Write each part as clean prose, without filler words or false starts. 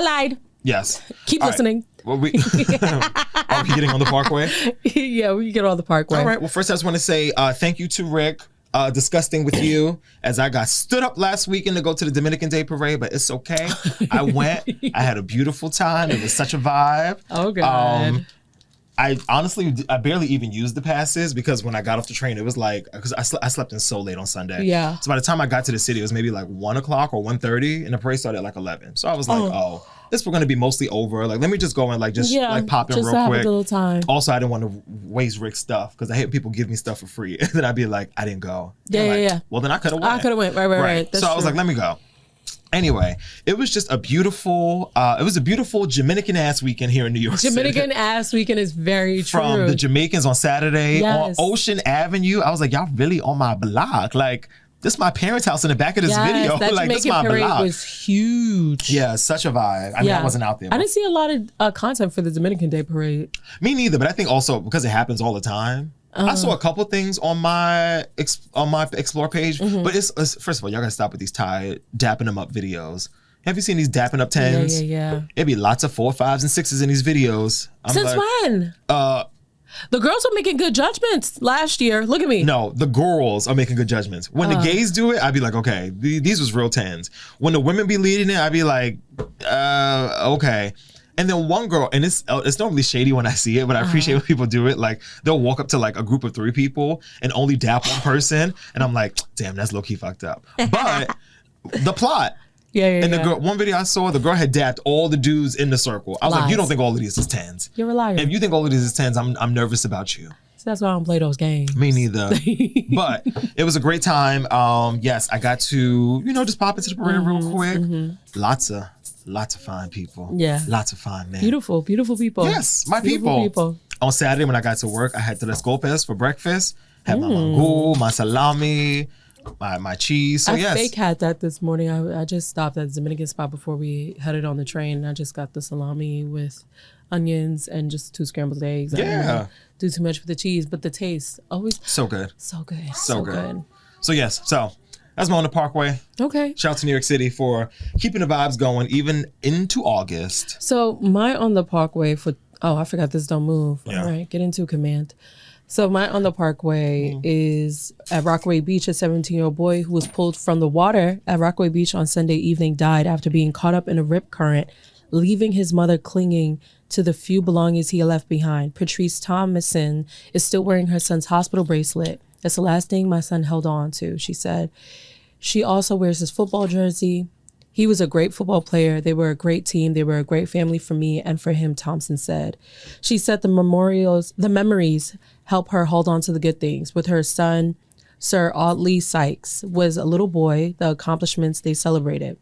lied. Yes. Keep listening. Right. Well, are we getting on the Parkway? Yeah, we get on the Parkway. All right. Well, first I just want to say thank you to Rick. Disgusting with you, as I got stood up last weekend to go to the Dominican Day Parade, but it's okay. I went. I had a beautiful time. It was such a vibe. Oh, God. I honestly, I barely even used the passes because when I got off the train, it was like, because I slept in so late on Sunday. Yeah. So by the time I got to the city, it was maybe like 1 o'clock or 1:30, and the parade started at like 11. So I was like, this was going to be mostly over. Like, let me just go and like pop in real quick. Have a little time. Also, I didn't want to waste Rick's stuff because I hate people give me stuff for free. And then I'd be like, I didn't go. Yeah. Well, then I could have went. I could have went. Right. So I was like, let me go. Anyway, it was just a beautiful Jaminican ass weekend here in New York City. Dominican ass weekend is very true. From the Jamaicans on Saturday on Ocean Avenue. I was like, y'all really on my block. Like, this is my parents' house in the back of this video. That like, this is my Jamaican parade block. was huge. Yeah, such a vibe. I mean, I wasn't out there. I didn't see a lot of content for the Dominican Day Parade. Me neither, but I think also because it happens all the time. I saw a couple things on my Explore page, but it's first of all, y'all gotta stop with these Thai dapping them up videos. Have you seen these dapping up 10s? Yeah. It'd be lots of 4, 5s, and 6s in these videos. Since when? The girls were making good judgments last year. Look at me. No, the girls are making good judgments. When the gays do it, I'd be like, okay, these was real 10s. When the women be leading it, I'd be like, okay. And then one girl, and it's normally shady when I see it, but I appreciate when people do it. Like, they'll walk up to like a group of 3 people and only dap one person, and I'm like, damn, that's low key fucked up. But the plot. And the girl, one video I saw, the girl had dapped all the dudes in the circle. I was like, you don't think all of these is 10s? You're a liar. If you think all of these is 10s, I'm nervous about you. So that's why I don't play those games. Me neither. But it was a great time. Yes, I got to, just pop into the parade real quick. Lots of fine people. Yeah. Lots of fine men. Beautiful people. Yes, my people. On Saturday when I got to work, I had tres golpes for breakfast. Had my mango, my salami, my cheese. So I fake had that this morning. I just stopped at the Dominican spot before we headed on the train. I just got the salami with onions and just 2 scrambled eggs. I didn't do too much with the cheese, but the taste always so good. So good. So good. So yes, that's my On the Parkway. Okay. Shout out to New York City for keeping the vibes going even into August. So my On the Parkway I forgot this don't move. Yeah. All right, get into command. So my On the Parkway is at Rockaway Beach. A 17-year-old boy who was pulled from the water at Rockaway Beach on Sunday evening died after being caught up in a rip current, leaving his mother clinging to the few belongings he had left behind. Patrice Thomason is still wearing her son's hospital bracelet. It's the last thing my son held on to, she said. She also wears his football jersey. He was a great football player. They were a great team. They were a great family for me and for him, Thompson said. She said the memories help her hold on to the good things. With her son, Sir Audley Sykes was a little boy, the accomplishments they celebrated.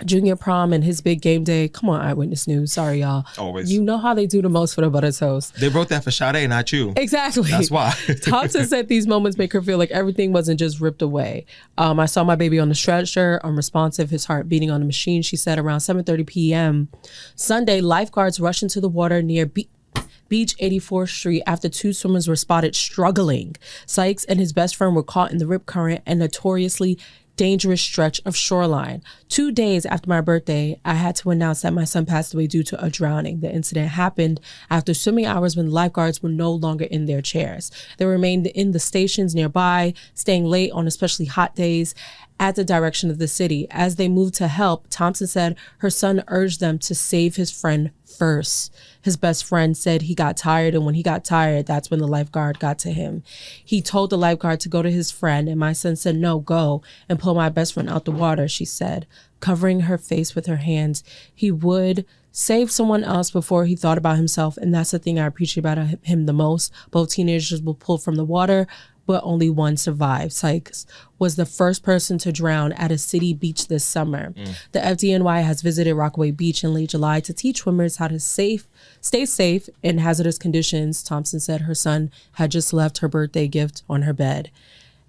Junior prom and his big game day. Come on, Eyewitness News. Sorry, y'all. Always. You know how they do the most for the butter toast. They wrote that for Sade, not you. Exactly. That's why. Thompson said these moments make her feel like everything wasn't just ripped away. I saw my baby on the stretcher, unresponsive, his heart beating on the machine. She said around 7:30 p.m. Sunday, lifeguards rushed into the water near Beach 84th Street after 2 swimmers were spotted struggling. Sykes and his best friend were caught in the rip current and notoriously dangerous stretch of shoreline. 2 days after my birthday, I had to announce that my son passed away due to a drowning. The incident happened after swimming hours when the lifeguards were no longer in their chairs. They remained in the stations nearby, staying late on especially hot days at the direction of the city. As they moved to help, Thompson said her son urged them to save his friend first. His best friend said he got tired, and when he got tired, that's when the lifeguard got to him. He told the lifeguard to go to his friend, and my son said, no, go, and pull my best friend out the water, she said, covering her face with her hands. He would save someone else before he thought about himself, and that's the thing I appreciate about him the most. Both teenagers were pulled from the water, but only one survived. Sykes was the first person to drown at a city beach this summer. The FDNY has visited Rockaway Beach in late July to teach swimmers how to stay safe in hazardous conditions. Thompson said her son had just left her birthday gift on her bed.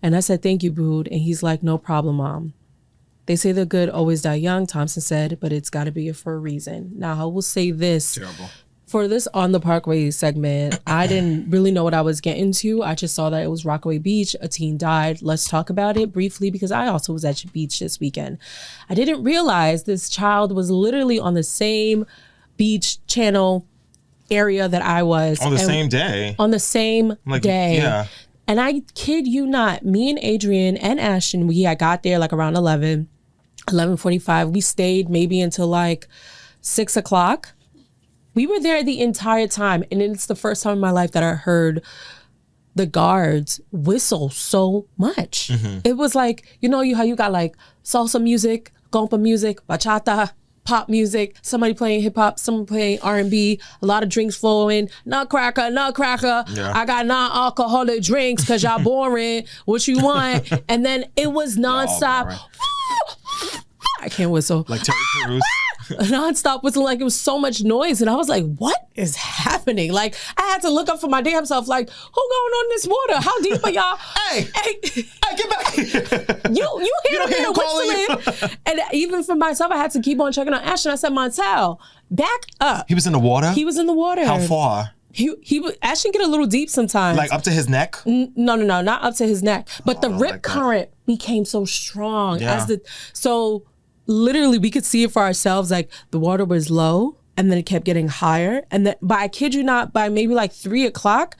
And I said, thank you, Bood. And he's like, no problem, Mom. They say the good always die young, Thompson said, but it's got to be for a reason. Now, I will say this. Terrible. For this On the Parkway segment, I didn't really know what I was getting to. I just saw that it was Rockaway Beach. A teen died. Let's talk about it briefly because I also was at the beach this weekend. I didn't realize this child was literally on the same beach channel area that I was. On the same day? On the same day. Yeah. And I kid you not, me and Adrian and Ashton, we had got there like around 11:45. We stayed maybe until like 6 o'clock. We were there the entire time, and it's the first time in my life that I heard the guards whistle so much. It was like, you know how you got like salsa music, compa music, bachata, pop music, somebody playing hip hop, someone playing R&B, a lot of drinks flowing, nutcracker. Yeah. I got non-alcoholic drinks because y'all boring. What you want? And then it was nonstop. I can't whistle. Like Terry Crews. Nonstop whistling, like it was so much noise, and I was like, "What is happening?" Like I had to look up for my damn self. Like, who going on this water? How deep are y'all? hey, get back! you hear him whistling? And even for myself, I had to keep on checking on Ashton. I said, "Montel, back up." He was in the water. He was in the water. How far? Ashton get a little deep sometimes. Like up to his neck? No, not up to his neck. But the rip current became so strong so. Literally, we could see it for ourselves. Like the water was low, and then it kept getting higher. And then, but I kid you not, by maybe like 3 o'clock,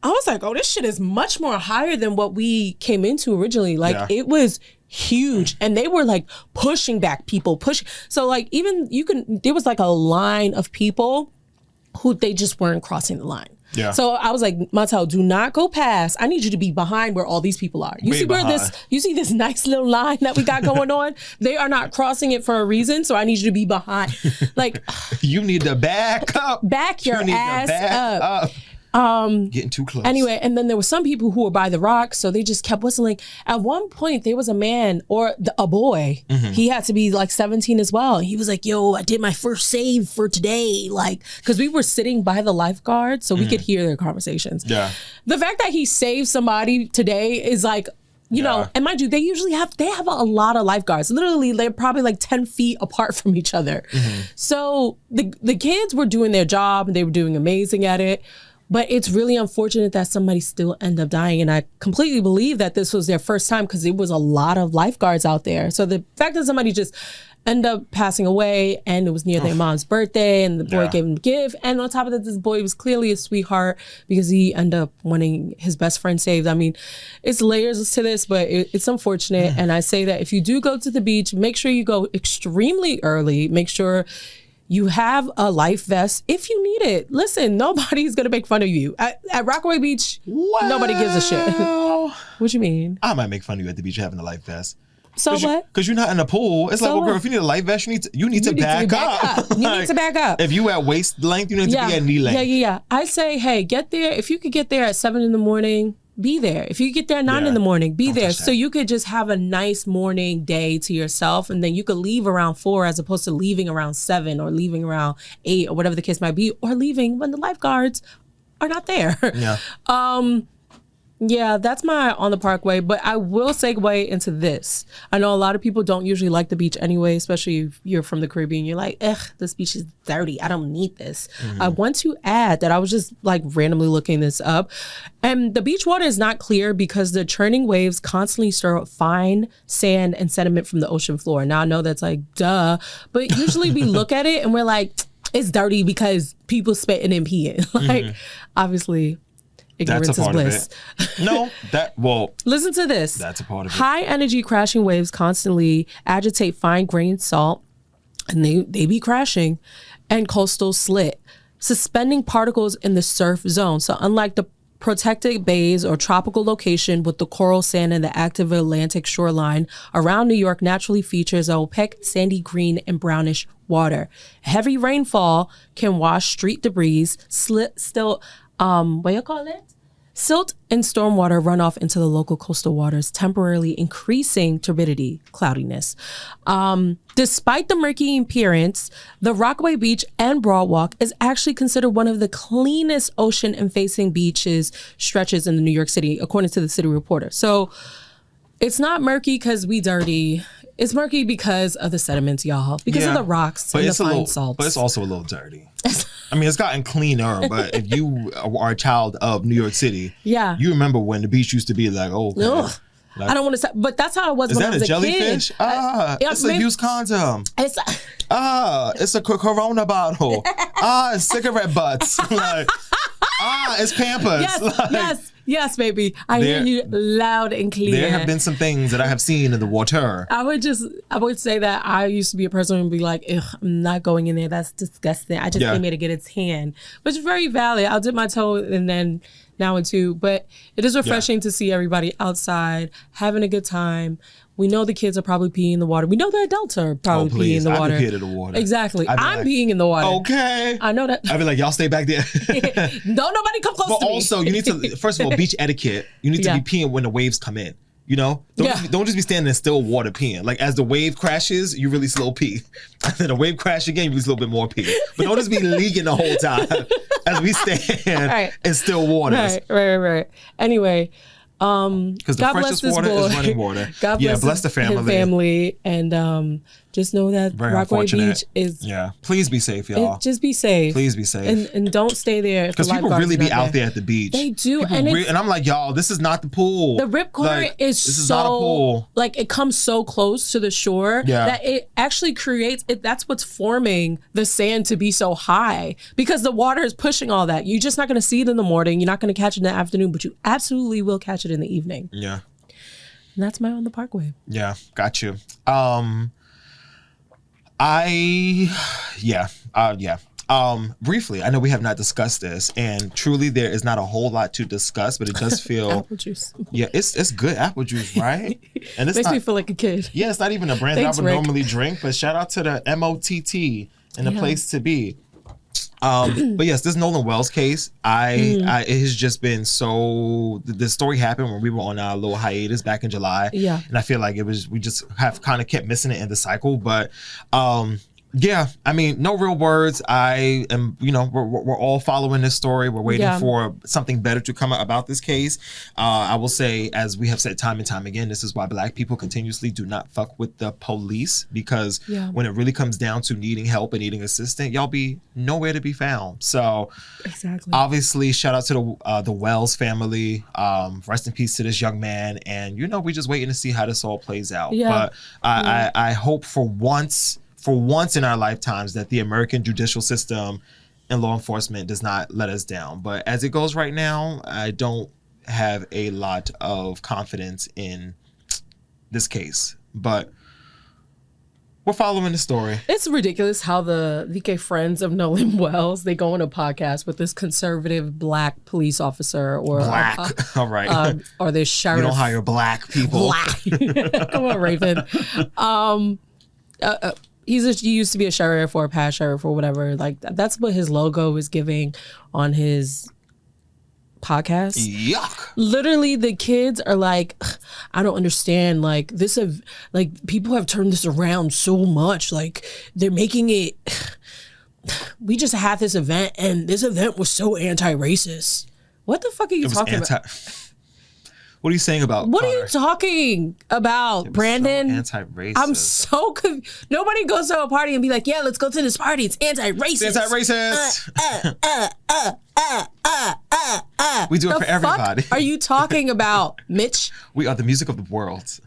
I was like, "Oh, this shit is much more higher than what we came into originally." Like it was huge, and they were like pushing back people, So like even there was like a line of people who they just weren't crossing the line. Yeah. So I was like, Montel, do not go past. I need you to be behind where all these people are. You see this nice little line that we got going on? They are not crossing it for a reason, so I need you to be behind. Like you need to back up. Back your ass up. Getting too close. Anyway, and then there were some people who were by the rocks, so they just kept whistling. At one point, there was a man or a boy. He had to be like 17 as well. He was like, "Yo, I did my first save for today." Like, because we were sitting by the lifeguard, so we could hear their conversations. Yeah. The fact that he saved somebody today is like, you know, and mind you, they have a lot of lifeguards. Literally, they're probably like 10 feet apart from each other. So the kids were doing their job, and they were doing amazing at it. But it's really unfortunate that somebody still ended up dying. And I completely believe that this was their first time because there was a lot of lifeguards out there. So the fact that somebody just ended up passing away, and it was near their mom's birthday, and the boy gave him a gift. And on top of that, this boy was clearly a sweetheart because he ended up wanting his best friend saved. I mean, it's layers to this, but it's unfortunate. And I say that if you do go to the beach, make sure you go extremely early. Make sure you have a life vest if you need it. Listen, nobody's gonna make fun of you. At Rockaway Beach, nobody gives a shit. What you mean? I might make fun of you at the beach having a life vest. So what? Because you're not in a pool. It's like, well, girl, if you need a life vest, you need to back up. You need to back up. If you at waist length, you need to be at knee length. Yeah. I say, hey, get there. If you could get there at 7 a.m, be there. If you get there at 9 a.m, be there. So you could just have a nice morning day to yourself, and then you could leave around 4 as opposed to leaving around 7 or leaving around 8 or whatever the case might be, or leaving when the lifeguards are not there. Yeah. Yeah, that's my On the Parkway, but I will segue into this. I know a lot of people don't usually like the beach anyway, especially if you're from the Caribbean. You're like, ugh, this beach is dirty. I don't need this. I want to add that I was just like randomly looking this up, and the beach water is not clear because the churning waves constantly stir up fine sand and sediment from the ocean floor. Now I know that's like, duh, but usually we look at it and we're like, it's dirty because people spitting and peeing. Like, obviously, ignorance is bliss. Listen to this. That's a part of it. High energy crashing waves constantly agitate fine grained salt, and they be crashing, and coastal slit, suspending particles in the surf zone. So unlike the protected bays or tropical location with the coral sand and the active Atlantic shoreline, around New York naturally features a opaque sandy green and brownish water. Heavy rainfall can wash street debris, silt and stormwater runoff into the local coastal waters, temporarily increasing turbidity, cloudiness. Despite the murky appearance, the Rockaway Beach and Broadwalk is actually considered one of the cleanest ocean and facing beaches stretches in New York City, according to the City Reporter. So it's not murky because we dirty. It's murky because of the sediments, y'all. Because of the rocks and the fine salts. But it's also a little dirty. I mean, it's gotten cleaner, but if you are a child of New York City, you remember when the beach used to be like, oh, okay. Like, I don't want to say, but that's how it was when I was a jellyfish? kid. It's a used condom. It's a Corona bottle. It's cigarette butts. Like, it's Pampers. Yes, baby. I hear you loud and clear. There have been some things that I have seen in the water. I would say that I used to be a person who would be like, I'm not going in there. That's disgusting. I just came here to get its hand. Which is very valid. I'll dip my toe and then now and two. But it is refreshing to see everybody outside having a good time. We know the kids are probably peeing in the water. We know the adults are probably peeing in the water. I'd be peeing in the water. Exactly. I'm peeing in the water. Okay. I know that. I'd be like, y'all stay back there. Don't nobody come close to me. But also, you need to, first of all, beach etiquette. You need to be peeing when the waves come in. You know? Don't just be standing in still water peeing. Like, as the wave crashes, you really slow pee. And then the wave crash again, you really a little bit more pee. But don't just be leaking the whole time as we stand in still waters. Right. Anyway, because the freshest water is running water. God bless the family, and just know that Rockaway Beach is. Yeah, please be safe, y'all. Just be safe. Please be safe, and don't stay there because people really be out there at the beach. They do, and I'm like, y'all, this is not the pool. The rip corner is so not a pool. Like, it comes so close to the shore that it actually creates it. That's what's forming the sand to be so high, because the water is pushing all that. You're just not going to see it in the morning. You're not going to catch it in the afternoon, but you absolutely will catch it in the evening. Yeah. And that's my On the Parkway. Yeah, got you. Briefly, I know we have not discussed this, and truly there is not a whole lot to discuss, but it does feel apple juice. Yeah, it's good apple juice, right? And it's makes me feel like a kid. Yeah, it's not even a brand that I would normally drink, but shout out to the MOTT and the place to be. But yes, this Nolan Wells case, it has just been so. The story happened when we were on our little hiatus back in July. Yeah, and I feel like we just have kind of kept missing it in the cycle. But yeah, I mean, no real words. I am, we're all following this story. We're waiting for something better to come out about this case. I will say, as we have said time and time again, this is why Black people continuously do not fuck with the police, because when it really comes down to needing help and needing assistance, y'all be nowhere to be found. So exactly. Obviously, shout out to the Wells family. Rest in peace to this young man. And, we just waiting to see how this all plays out. Yeah. But I hope for once in our lifetimes that the American judicial system and law enforcement does not let us down. But as it goes right now, I don't have a lot of confidence in this case. But we're following the story. It's ridiculous how the VK friends of Nolan Wells, they go on a podcast with this conservative Black police officer or all right, or this sheriff. You don't hire Black people. Come on, Raven. He used to be a sheriff or a past sheriff or whatever. Like, that's what his logo is giving on his podcast. Yuck. Literally, the kids are like, I don't understand. Like, people have turned this around so much. Like, they're making it. We just had this event, and this event was so anti-racist. What the fuck are you talking about? What are you saying about What Connor? are you talking about, Brandon? So anti-racist. I'm so confused. Nobody goes to a party and be like, yeah, let's go to this party. It's anti-racist. It's anti-racist. We do it for everybody. Are you talking about, Mitch? We are the music of the world.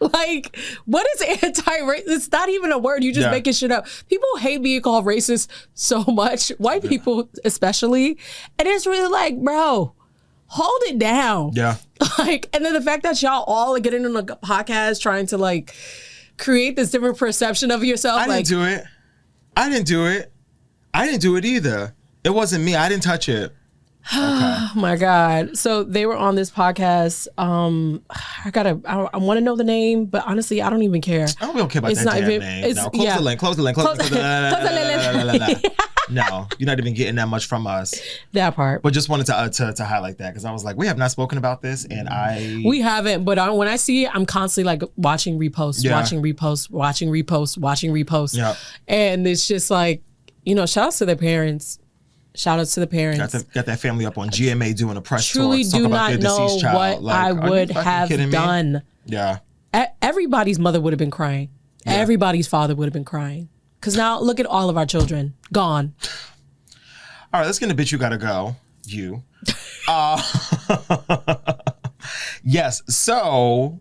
Like, what is anti-racist? It's not even a word. You just making shit up. People hate being called racist so much. White people especially. And it's really like, bro, hold it down. Yeah. Like, and then the fact that y'all all are getting on a podcast trying to like create this different perception of yourself. I didn't do it. I didn't do it either. It wasn't me. I didn't touch it. Okay. Oh my God. So they were on this podcast. I want to know the name, but honestly, I don't even care. We don't care about that damn name. No, close the link. Close the link. No, you're not even getting that much from us. That part. But just wanted to highlight that, because I was like, we have not spoken about this, and we haven't. But when I see it, I'm constantly like watching reposts. Yeah. And it's just like, shout outs to their parents. Shout outs to the parents. Got that family up on GMA doing a press tour. Truly do not know what I would have done. Yeah. Everybody's mother would have been crying. Yeah. Everybody's father would have been crying. Because now look at all of our children gone. All right, let's get a bitch. You gotta go. You. Yes. So